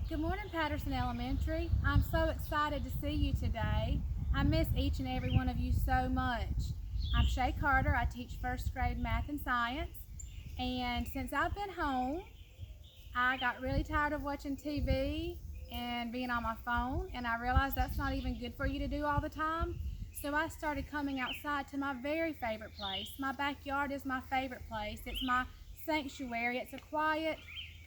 Good morning, Patterson Elementary. I'm so excited to see you today. I miss each and every one of you so much. I'm Shay Carter. I teach first grade math and science. And since I've been home, I got really tired of watching TV and being on my phone. And I realized that's not even good for you to do all the time. So I started coming outside to my very favorite place. My backyard is my favorite place. It's my sanctuary. It's a quiet,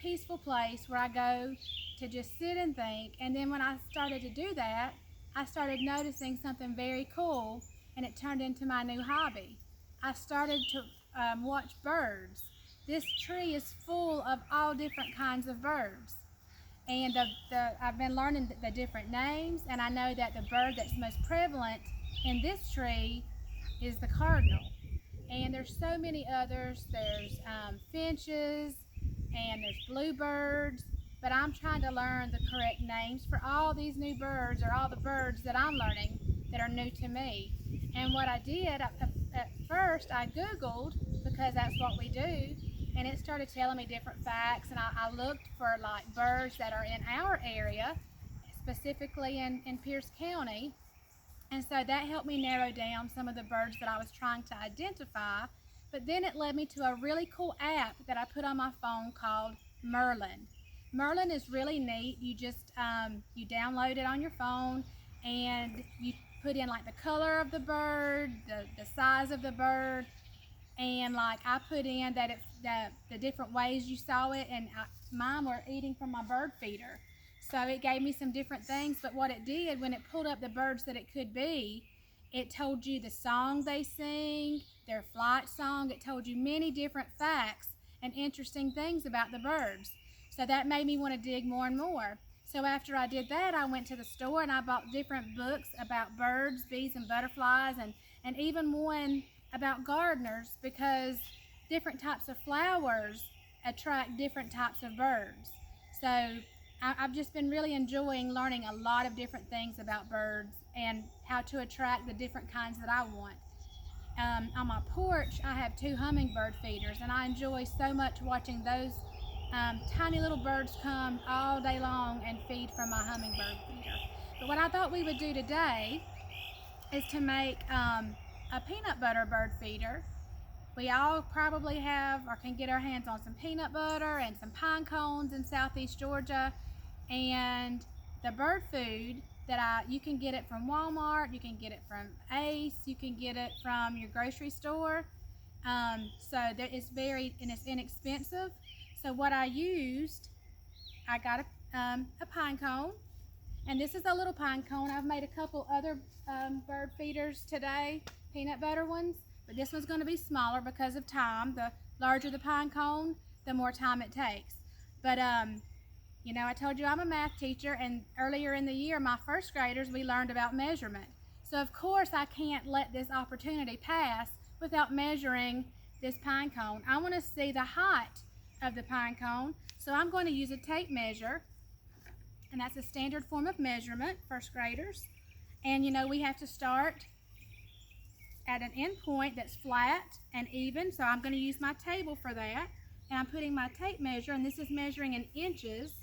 peaceful place where I go to just sit and think. And then when I started to do that, I started noticing something very cool, and it turned into my new hobby. I started to watch birds. This tree is full of all different kinds of birds. And I've been learning the different names, and I know that the bird that's most prevalent in this tree is the cardinal. And there's so many others. There's finches, and there's bluebirds, but I'm trying to learn the correct names for all these new birds, or all the birds that I'm learning that are new to me. And what I did, at first I Googled, because that's what we do, and it started telling me different facts, and I looked for like birds that are in our area, specifically in Pierce County. And so that helped me narrow down some of the birds that I was trying to identify. But then it led me to a really cool app that I put on my phone called Merlin. Merlin is really neat. You download it on your phone, and you put in like the color of the bird, the size of the bird, and like I put in that the different ways you saw it, and mine were eating from my bird feeder. So it gave me some different things, but what it did, when it pulled up the birds that it could be, it told you the song they sing, their flight song. It told you many different facts and interesting things about the birds. So that made me want to dig more and more. So after I did that, I went to the store and I bought different books about birds, bees, and butterflies, and even one about gardeners, because different types of flowers attract different types of birds. So I've just been really enjoying learning a lot of different things about birds and how to attract the different kinds that I want. On my porch, I have two hummingbird feeders, and I enjoy so much watching those tiny little birds come all day long and feed from my hummingbird feeder. But what I thought we would do today is to make a peanut butter bird feeder. We all probably have or can get our hands on some peanut butter and some pine cones in southeast Georgia. And the bird food you can get it from Walmart, you can get it from Ace, you can get it from your grocery store. So it's inexpensive. So what I used, I got a pine cone, and this is a little pine cone. I've made a couple other bird feeders today, peanut butter ones, but this one's going to be smaller because of time. The larger the pine cone, the more time it takes. But I told you I'm a math teacher, and earlier in the year, my first graders, we learned about measurement. So of course I can't let this opportunity pass without measuring this pine cone. I want to see the height of the pine cone, so I'm going to use a tape measure, and that's a standard form of measurement, first graders. And we have to start at an end point that's flat and even, so I'm going to use my table for that. And I'm putting my tape measure, and this is measuring in inches.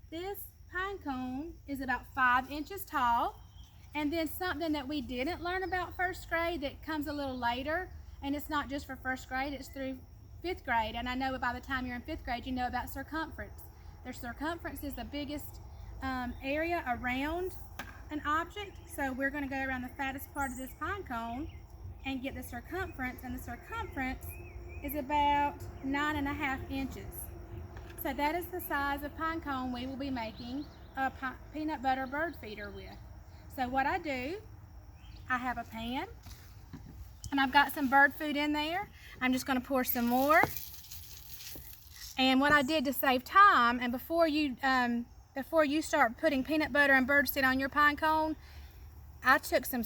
This pine cone is about 5 inches tall. And then something that we didn't learn about first grade that comes a little later, and it's not just for first grade, it's through 5th grade. And I know by the time you're in 5th grade, you know about circumference. Their circumference is the biggest area around an object. So we're going to go around the fattest part of this pine cone and get the circumference, and the circumference is about 9.5 inches. So that is the size of pine cone we will be making a peanut butter bird feeder with. So what I do, I have a pan, and I've got some bird food in there. I'm just going to pour some more. And what I did to save time, and before you start putting peanut butter and bird seed on your pine cone, I took some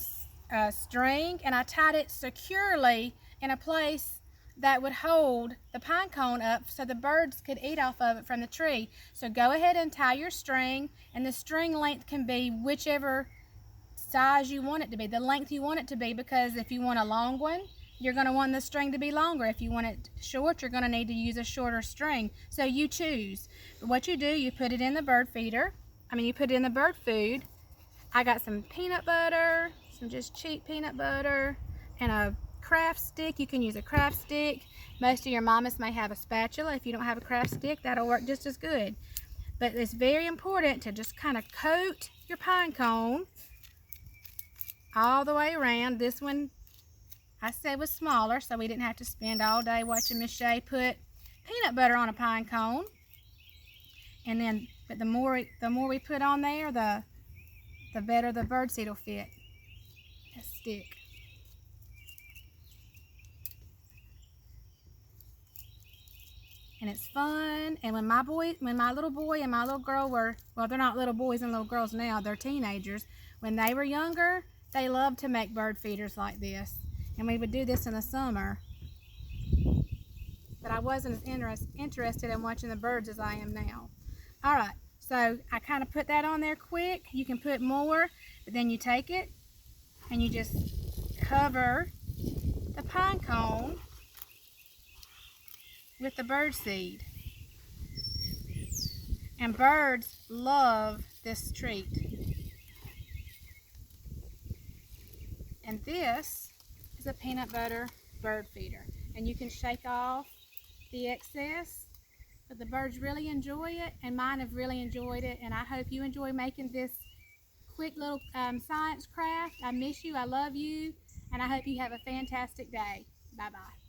string and I tied it securely in a place that would hold the pine cone up so the birds could eat off of it from the tree. So go ahead and tie your string, and the string length can be whichever size you want it to be, the length you want it to be, because if you want a long one, you're going to want the string to be longer. If you want it short, you're going to need to use a shorter string. So you choose. But what you do, you put it in the bird feeder. You put it in the bird food. I got some peanut butter, some just cheap peanut butter, and a craft stick. You can use a craft stick. Most of your mamas may have a spatula. If you don't have a craft stick, that'll work just as good. But it's very important to just kind of coat your pine cone all the way around. This one, I said, was smaller, so we didn't have to spend all day watching Miss Shay put peanut butter on a pine cone. And then, but the more we put on there, the better the birdseed will fit. A stick. And it's fun. And when my little boy and my little girl were, well, they're not little boys and little girls now, they're teenagers. When they were younger, they loved to make bird feeders like this. And we would do this in the summer. But I wasn't as interested in watching the birds as I am now. All right, so I kind of put that on there quick. You can put more, but then you take it and you just cover the pine cone with the bird seed. And birds love this treat. And this is a peanut butter bird feeder. And you can shake off the excess, but the birds really enjoy it, and mine have really enjoyed it, and I hope you enjoy making this quick little science craft. I miss you, I love you, and I hope you have a fantastic day. Bye-bye.